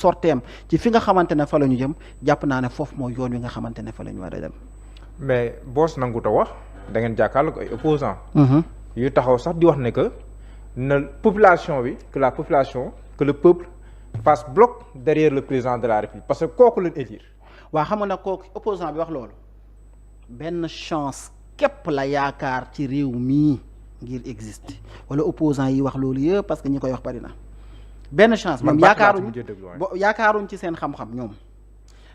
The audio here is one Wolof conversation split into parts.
sorteem ci fi nga xamante ne fa la ñu jëm jàpp naa ne foofu mooy yoon wi nga xamante ne fa la ñu war a dem. mais boos nangu ta wax da ngeen jàkkaarloo ko ay opposants yu taxaw sax di wax ne que na population bi que la population que le peuple fasse bloc derrière le président de la République parce que kooku leen élire. waa xam nga nag kooku opposant bi wax loolu benn chance képp la yaakaar ci réew mii ngir exister wala opposant yi wax loolu yëpp parce que ñi koy wax bari na benn chance ñoom yaakaaruñ ci seen xam-xam ñoom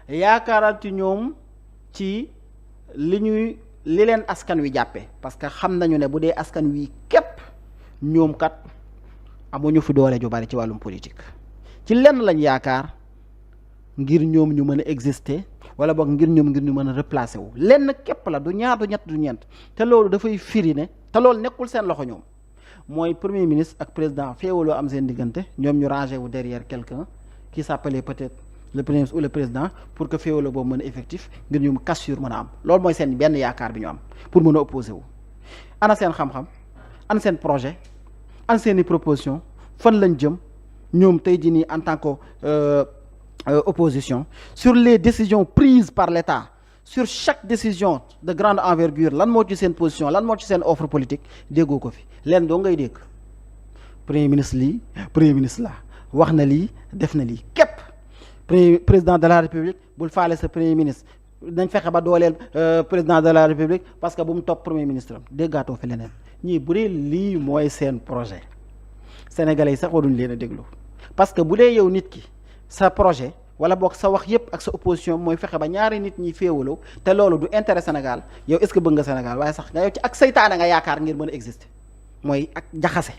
yaakaaral ci ñoom ci li leen askan wi jàppee parce que xam nañu ne bu dee askan wi képp ñoom kat amuñu fi doole ju bari ci wàllum politique ci lenn lañ yaakaar ngir ñoom ñu mën a exister wala boog ngir ñu mën a replacer wu lenn képp la du ñaar du ñett du ñeent te loolu dafay firi ne te loolu nekkul seen loxo ñoom mooy premier ministre ak président féewaloo am seen diggante ñoom ñu rangé wu derrière quelqu'un qui s'appelait peut-être le premier ministre ou le président pour que féewaloo boobu mën a effectif ngir ñu cassure mën a am loolu mooy seen benn yaakaar bi ñu am pour mën a opposé wu ana seen xam-xam ana seen projet ana seen i proposition fan lañ jëm ñoom tey jii nii en tant que opposition sur les décisions prises par l'État sur chaque décision de grande envergure lan moo ci seen position lan moo ci seen offre politique déggoo ko fi leen doo ngay dégg premier ministre lii premier ministre la wax na lii def na lii képp président de la république bul faale sa premier ministre nañ fexe ba dooleel président de la république parce que bu mu topp premier ministre am déggaatoo fi leneen ñii bu dee lii mooy seen projet sénégalais yi sax waruñ leen a déglu parce que bu dee yow nit ki sa projet wala boog sa wax yépp ak sa opposition mooy fexe ba ñaari nit ñi féewaloo te loolu du intérêt Sénégal yow est-ce que bëgg nga Sénégal waaye sax nga yow ci ak saytaane nga yaakaar ngir mën a exister mooy ak jaxase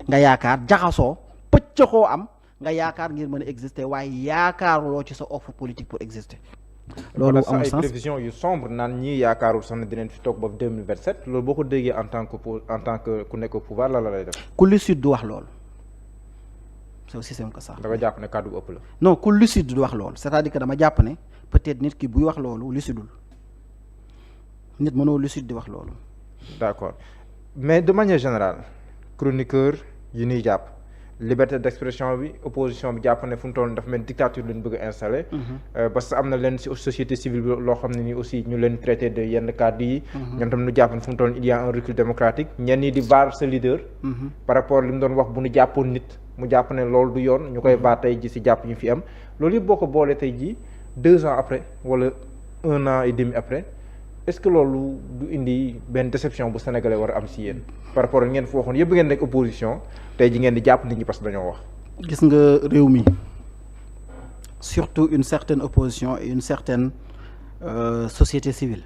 nga yaakaar jaxasoo pëccëxoo am nga yaakaar ngir mën a exister waaye yaakaaruloo ci sa offre politique pour exister. loolu amul sens ay prévisions yu sombre naan ñii yaakaarul sax ne dinañ fi toog ba 2027 loolu boo ko déggee en tant que ku nekk au pouvoir la lay def. ku lucide du wax loolu. c'est aussi simple que ça. da nga jàpp ne kàddu bu ëpp la. non ku lucide du wax loolu c'est-à-dire que dama jàpp ne peut-être nit ki buy wax loolu lucidul nit mënoo lucide di wax loolu. d'accord mais de manière générale chroniqueur yi ñuy jàpp liberté d'expression bi opposition bi jàpp ne fu mu toll dafa mel dictature lañ bëgg a installer. parce que am na leen ci société civile bi loo xam ne ni aussi ñu leen traité de yenn cadres yi. ñoom tam ñu jàpp ne fu mu toll il y a un recul démocratique ñenn ñi di vaar sa leader. par rapport li mu doon wax bu ñu jàppoon nit. mu jàpp ne loolu du yoon ñu koy baat tey ji ci jàpp ñu fi am loolu yëpp boo ko boolee tey ji 2 ans après wala 1 an et demi après est-ce que loolu du indi benn déception bu sénégalais war a am ci yéen par rapport ak ngeen fi waxoon yëpp ngeen nekk opposition tey ji ngeen di jàpp nit ñi parce que dañoo wax. gis nga réew mi surtout une certaine opposition et une certaine société civile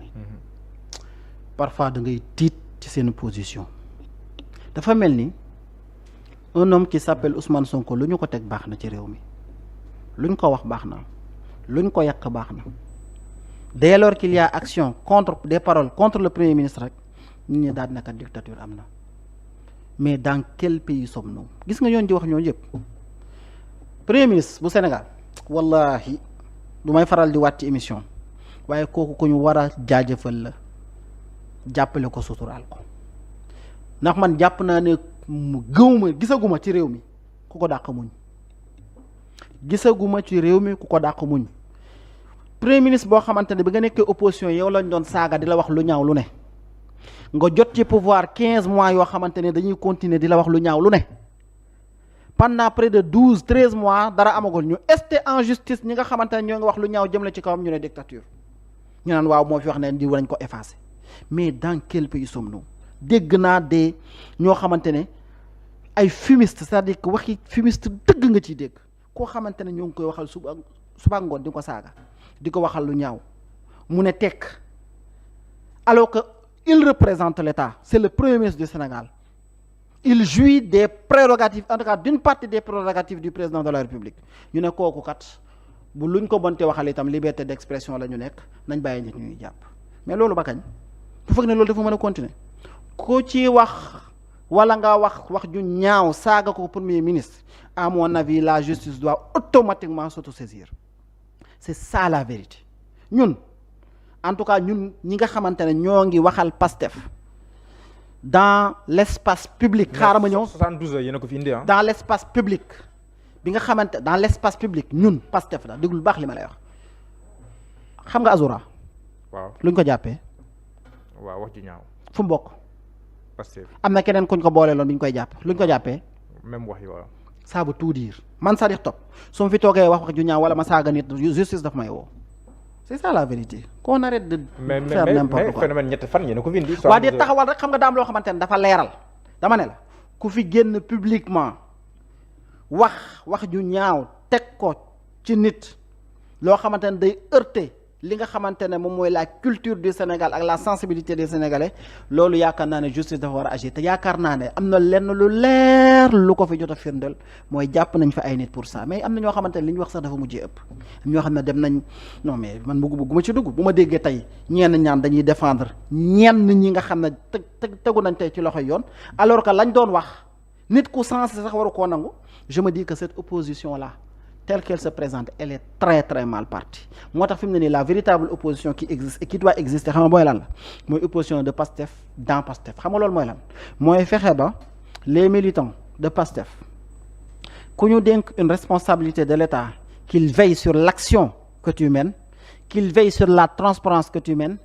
parfois da ngay tiit ci seen position dafa mel ni. un homme qui s'appelle Ousmane Sonko lu ñu ko teg baax na ci réew mi lu ñu ko wax baax na lu ñu ko yàq baax na dès lors qu'il y a action contre des paroles contre le premier ministre rek nit ñi daal naka dictature am na mais dans quel pays sommes-nous gis nga ñoon di wax ñooñu yëpp premier ministre bu Sénégal wallahi du may faral di waat ci émission waaye kooku ku ñu war a jaajëfal la jàppale ko suturaal ko ndax man jàpp naa ne mu gëwuma gisaguma ci réew mi ku ko dàq muñ gisaguma ci réew mi ku ko dàq muñ premier ministre boo xamante ne bi nga nekkee opposition yow lañ doon saaga di la wax lu ñaaw lu ne nga jot ci pouvoir 15 mois yoo xamante ne dañuy continuer di la wax lu ñaaw lu ne pendant près de 12-13 mois dara amagul ñu esté en justice ñi nga xamante ne ñoo ngi wax lu ñaaw jëm la ci kawam ñu ne dictature ñu naan waaw moo fi wax ne di lañ ko effacer mais dans quel pays sommes-nous dégg naa de ñoo xamante ne ay fumiste c'est-à-dire que waxi fumiste dëgg nga ciy dégg koo xamante ne ñoo ngi koy waxal suba ngoon di ko saaga di ko waxal lu ñaaw mu ne tekk alors que il représente l'État c'est le premier ministre du Sénégal il jouit des prérogatives en tout cas d'une partie des prérogatives du président de la République ñu ne kooku kat bu luñ ko bonte waxal itam liberté d'expression la ñu nekk nañ bàyyi nit ñuy jàpp mais loolu ba kañ bu fekk ne loolu dafa mën a continuer ku ci wax wala nga wax ju ñaaw saaga ko premier ministre à mon avis la justice doit automatiquement s'autosaisir c'est ça la vérité ñun en tout cas ñun ñi nga xamante ne ñoo ngi waxal Pastef dans l'espace public xaaral ma ñëw 72 yéen a ko fi indi dans l'espace public bi nga xamante dans l'espace public ñun Pastef la déglu baax li ma lay wax xam nga Azoura. waaw luñ ko jàppee. waaw wax ju ñaaw. fu mu bokk. Pastef am na keneen kuñ ko booleeloon bi ñu koy jàpp luñ ko jàppee. même wax yi waaw. ça veut tout dire man Sadikh Top su ma fi toogee wax ju ñaaw wala ma saaga nit justice daf may woo c'est ça la vérité qu'on arrête de faire n'importe quoi. phénomène ñetti fan yéen a ko fi indi. waa di taxawal rek xam nga daam loo xamante ne dafa leeral dama ne la ku fi génn publiquement wax ju ñaaw teg ko ci nit loo xamante ne day heurter li nga xamante ne moom mooy la culture du Sénégal ak la sensibilité des Sénégalais loolu yaakaar naa ne justice dafa war a agir te yaakaar naa ne am na lenn lu leer lu ko fi jot a firndeel mooy jàpp nañ fa ay nit pour ça mais am na ñoo xamante ne li ñu wax sax dafa mujjee ëpp ñoo xam ne dem nañ non mais man bëgguma ci dugg bu ma déggee tey ñenn ñaan dañuy défendre ñenn ñi nga xam ne tegu nañ tey ci loxoy yoon alors que lañ doon wax nit ku sensé sax waru koo nangu je me dis que cette opposition là telle qu'elle se présente elle est très très mal partie moo tax fi mu ne nii la véritable opposition qui existe et qui doit exister xam nga mooy lan la mooy opposition de Pastef dans Pastef xam nga loolu mooy lan mooy fexe ba les militants de Pastef ku ñu dénk une responsabilité de l'État qu'il veille sur l'action que tu mènes qu'il veille sur la transparence que tu mènes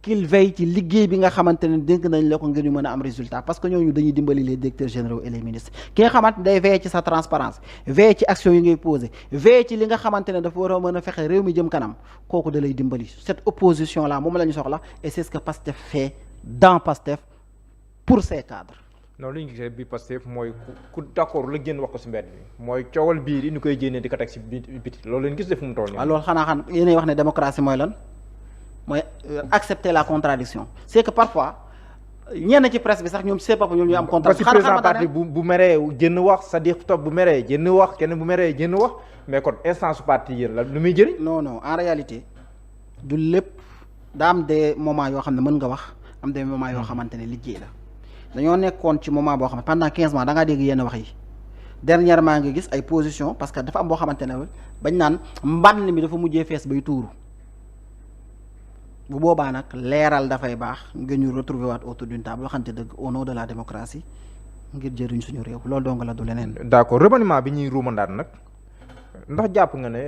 qu'il veille ci liggéey bi nga xamante ne dénk nañ la ko ngir ñu mën a am résultat parce que ñooñu dañuy dimbali les directeurs généraux et les ministres ki nga xamante ne day veiller ci sa transparence veiller ci action yi ngay poser veiller ci li nga xamante ne dafa war a mën a fexe réew mi jëm kanam kooku da lay dimbali cette opposition là moom la ñu soxla et c'est ce que Pastef fait dans Pastef pour ses cadres. non li ñu gisee bi Pastef mooy ku d'accord la génn wax ko si mbedd bi mooy coowal biir yi ñu koy génnee di ko teg si biti loolu leen gis def fu mu toll nii. waaw loolu xanaa yéenay wax ne démocratie mooy lan. mooy accepter la contradiction c'est que parfois ñenn ci presse bi sax ñoom c'est pas ñoom ñu am contradiction. parce que président parti bu meree génn wax Sadikh Top bu meree génn wax kenn bu meree génn wax mais kon instance parti yéen la lu muy jëriñ. non en réalité du lépp daa am des moments yoo xam ne mën nga wax am des moments yoo xamante ne liggéey la dañoo nekkoon ci moment boo xam ne pendant 15 mois da ngaa dégg yenn wax yi dernièrement nga gis ay position parce que dafa am boo xamante ne bañ naan mbànn mi dafa mujjee fees bay tuuru. bu boobaa nag leeral dafay baax ngir ñu retrouver waat autour d'une table waxante dëgg au nom de la démocratie ngir jëriñ suñu réew loolu dong la du leneen. d'accord remaniement bi ñuy ruumandaat nag ndax jàpp nga ne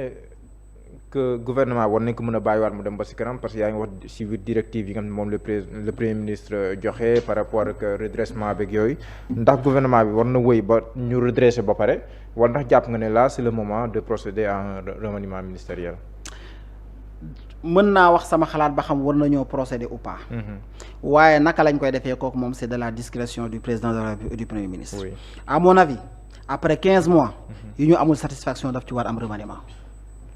que gouvernement war nañ ko mën a bàyyiwaat mu dem ba si kanam parce que yaa ngi wax si directive yi nga xam ne moom le premier ministre joxe par rapport ak redressement beeg yooyu ndax gouvernement bi war na wëy ba ñu redresser ba pare wala ndax jàpp nga ne là c'est le moment de procéder à un remaniement ministériel. mën naa wax sama xalaat ba xam war nañoo procéder ou pas. waaye naka lañ koy defee kooku moom c'est de la discrétion du président de la République et du premier ministre. Oui. À mon avis après 15 mois. yu ñu amul satisfaction daf ci war am remaniement.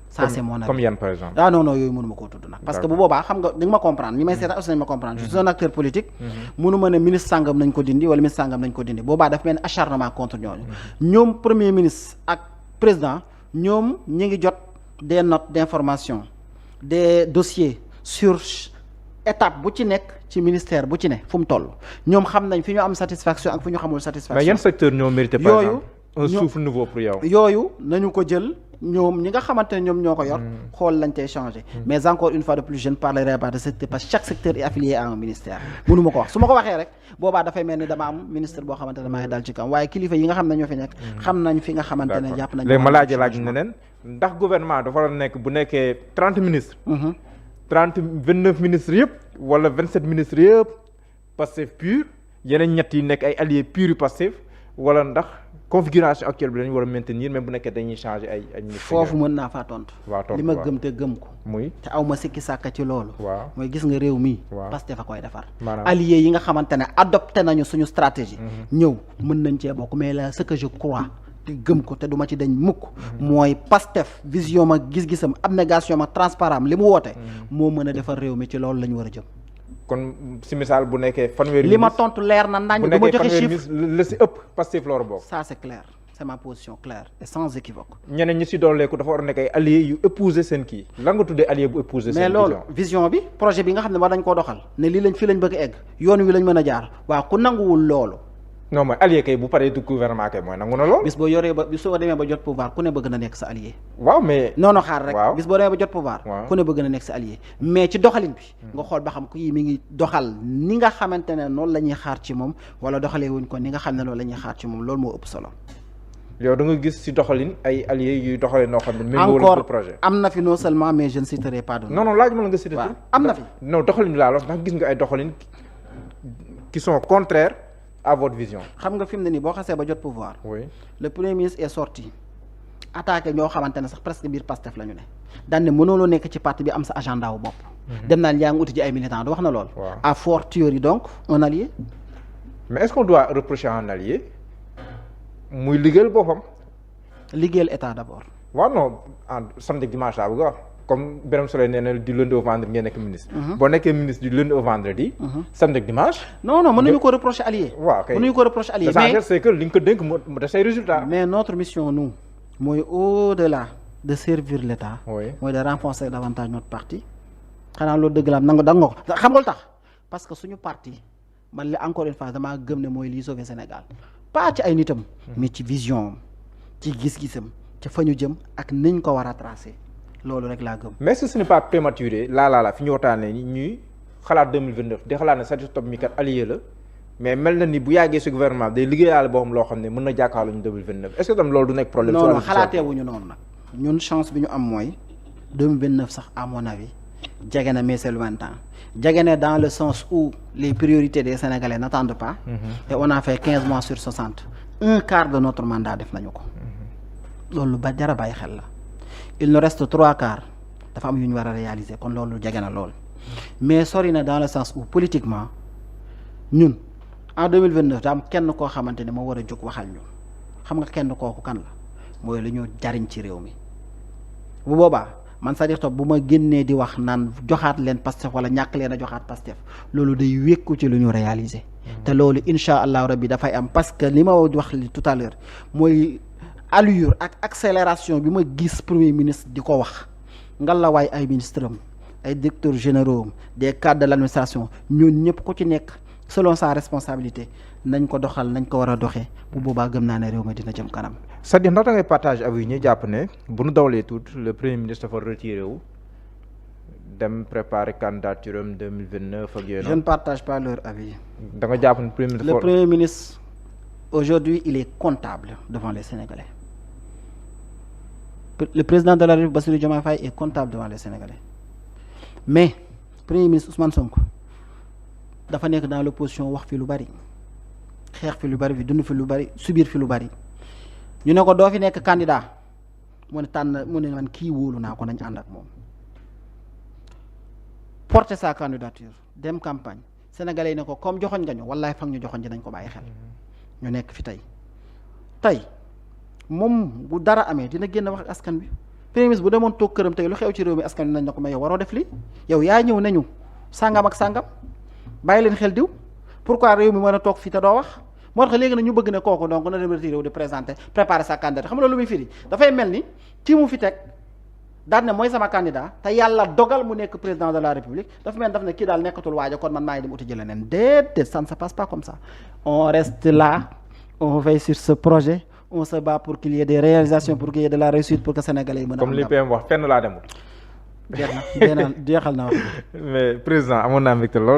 ça c'est mon avis comme yan par exemple. ah non yooyu mënuma koo tudd nag. parce que bu boobaa xam nga di nga ma comprendre ñi may seetaan aussi nañ ma comprendre. je suis un acteur politique. mënuma ne ministre sàngam nañ ko dindi wala ministre sàngam nañ ko dindi boobaa daf mel ni acharnement contre ñooñu. ñoom premier ministre ak président ñoom ñi ngi jot des notes d'information. des dossiers sur étape bu ci nekk ci ministère bu ci ne fu mu toll ñoom xam nañ fi ñu am satisfaction ak fi ñu xamul satisfaction. mais yan secteur ñoo mérité par exemple un souffle nouveau pour yow. yooyu nañu ko jël ñoom ñi nga xamante ne ñoom ñoo ko yor. xool lañ tey changer. mais encore une fois de plus je ne parlerai pas de secteur parce que chaque secteur est affilié à un ministère. mënu ma ko wax su ma ko waxee rek boobaa dafay mel ni dama am ministre boo xamante ne maa ngi dal ci kam waaye kilifa yi nga xam ne ñoo fi nekk. xam nañ fi nga xamante ne jàpp nañ. léegi ma laaj neneen ndax gouvernement dafa war a nekk bu nekkee 30 ministres. 29 ministres yëpp wala 27 ministres yëpp Pastef pur yeneen ñett yi nekk ay alliés purs yu Pastef wala ndax configuration actuelle bi dañu war a maintenir même bu nekkee dañuy changer ay ministres. foofu mën naa faa tontu. waaw tontu li ma gëm te gëm ko. muy te aw ma sikki sàkka ci loolu. waaw mooy gis nga réew mi. waaw Pastef a koy defar. maanaam alliés yi nga xamante ne adopté nañu suñu stratégie. ñëw mën nañ cee bokk mais là ce que je crois. te gëm ko te duma ci dañ mukk mooy Pastef vision ma gis-gisam abnégation ma transparent li mu woote moo mën a defar réew mi ci loolu la ñu war a jëm kon si misaal bu nekkee fanweeri li ma tontu leer na nañ du ma joxe chiffre la si ëpp Pastef la war a bokk ça c'est clair c'est ma position claire et sans équivoque ñeneen ñi si dooleeku dafa war a nekk ay alliés yu épouser seen kii lan nga tuddee allié bu épouser seen mais loolu vision bi projet bi nga xam ne war nañ koo doxal ne lii lañ fii lañ bëgg a egg yoon wi lañ mën a jaar waaw ku nanguwul loolu non mooy allié kay bu paree du gouvernement kay mooy nangu na lool. bis boo yoree ba bis boo demee ba jot pouvoir ku ne bëgg na nekk sa allié. waaw mais. non xaar rek. waaw bis boo demee ba jot pouvoir. ku ne bëgg na nekk sa allié. mais ci doxalin bi. nga xool ba xam kii mi ngi doxal ni nga xamante ne noonu la ñuy xaar ci moom wala doxalee wuñ ko ni nga xam ne loolu la ñuy xaar ci moom loolu moo ëpp solo. yow da nga gis ci doxalin ay alliés yuy doxalee noo xam ne. méngóo encore projet am na fi non seulement mais je ne citerai pas de nom. non laaj ma la nga cité. waaw am na fi. non doxalin laa la ndax gis nga ay doxalin qui sont contraires à votre vision. xam nga fi mu ne nii boo xasee ba jot pouvoir. oui le premier ministre est sorti attaqué ñoo xamante ne sax presque biir Pastef la ñu ne. daan ne mënoo nekk ci parti bi am sa agenda wu bopp. dem naan yaa ngi uti ji ay militants du wax na lool. waaw à fortiori donc un allié. mais est-ce qu'on doit reprocher à un allié muy liggéeyal boppam. liggéeyal état d'abord. waaw non samedi dimanche laa bëgg a wax comme Birame Souleye nee na du lundi au vendredi ngeen nekk ministre. boo nekkee ministre du lundi au vendredi. samedi dimanche. non mënuñu ko reprocher allié. waaw kay mënuñu ko reprocher allié mais c'est que li nga ko dénk mu def say résultats. mais notre mission nous mooy au-delà de servir l'état. oui mooy de renforcer davantage notre parti. xanaa loolu dëgg la nangu da nga ko xam nga lu tax parce que suñu parti man li encore une fois damaa gëm ne mooy liy sauver Sénégal pas ci ay nitam. mais ci vision am ci gis-gisam ci fa ñu jëm ak niñ ko war a tracer loolu rek laa gëm. mais est-ce que ce n'est pas prématuré laa fi ñu waxtaanee ñuy xalaat 2029 di xalaat ne Sadikh Top mi kat allié la mais mel na ni bu yàggee si gouvernement day liggéeyaale boo xam loo xam ne mën na jàkkaarloo ñu 2029 est-ce que tam loolu du nekk problème. non xalaatee wuñu noonu nag ñun chance bi ñu am mooy 2029 sax à mon avis. jege na mais c'est lointain jege na dans le sens où les priorités des Sénégalais n'attendent pas. Et on a fait 15 mois sur 60 un quart de notre mandat def nañu ko. loolu ba jar a bàyyi xel la il nous reste 3 quarts dafa am yu ñu war a réaliser kon loolu jege na lool mais sori na dans le sens où politiquement ñun en 2029 daa am kenn koo xamante ne moo war a jóg waxal ñu xam nga kenn kooku kan la mooy lu ñu jariñ ci réew mi bu boobaa. man Sadikh Top bu ma génnee di wax naan joxaat leen Pastef wala ñàkk leen a joxaat Pastef loolu day wékku ci lu ñu réaliser. te loolu incha allah rabbi dafay am parce que li ma wax li tout à l'heure mooy allure ak accélération bi ma gis premier ministre di ko wax ngalawaay ay ministres am ay directeurs généraux am des cadres de l'administration ñun ñëpp ku ci nekk selon sa responsabilité nañ ko doxal nañ ko war a doxee bu boobaa gëm naa ne réew mi dina jëm kanam. c'est-à-dire ndax da ngay partage avis ñuy jàpp ne bu nu dawalee tuut le premier ministre dafa retiré wu dem préparer candidature am 2029 ak yooyu. je ne partage pas leur avis. da nga jàpp ne premier ministre. le premier ministre aujourd'hui il est comptable devant les Sénégalais le président de la République Bassirou Diomaye Faye est comptable devant les Sénégalais mais premier ministre Ousmane Sonko dafa nekk dans l'opposition wax fi lu bari xeex fi lu bari fi dund fi lu bari subir fi lu bari. ñu ne ko doo fi nekk candidat mu ne man kii wóolu naa ko nañ ànd ak moom porter sa candidature dem campagne sénégalais yi ne ko comme joxoñ nga ñu wallaay fag ñu joxoñ ji nañ ko bàyyi xel ñu nekk fi tey moom bu dara amee dina génn wax ak askan bi premier ministre bu demoon toog këram tey lu xew ci réew mi askan bi nañ na ko mais yow waroo def li yow yaa ñëw nañu sàngam ak sàngam bàyyi leen xel diw pourquoi réew mi mën a toog fii te doo wax moo tax léegi nag ñu bëgg ne kooku donc na dem retiré wu di présenter préparer sa candidature xam nga lu muy firi dafay mel ni ci mu fi teg daan ne mooy sama candidat te yàlla dogal mu nekk président de la république dafa mel daf ne kii daal nekkatul waaja kon man maa ngi dem uti jëlee neen déedéet ça ne se passe pas comme ça on reste là on veille sur ce projet on se bat pour qu'il y ait des réalisations pour qu'il y ait de la réussite pour que sénégalais yi mën a comme li PM wax fenn laa demul. jeex na jeexal na wax mais président amoon naa mbégte lool.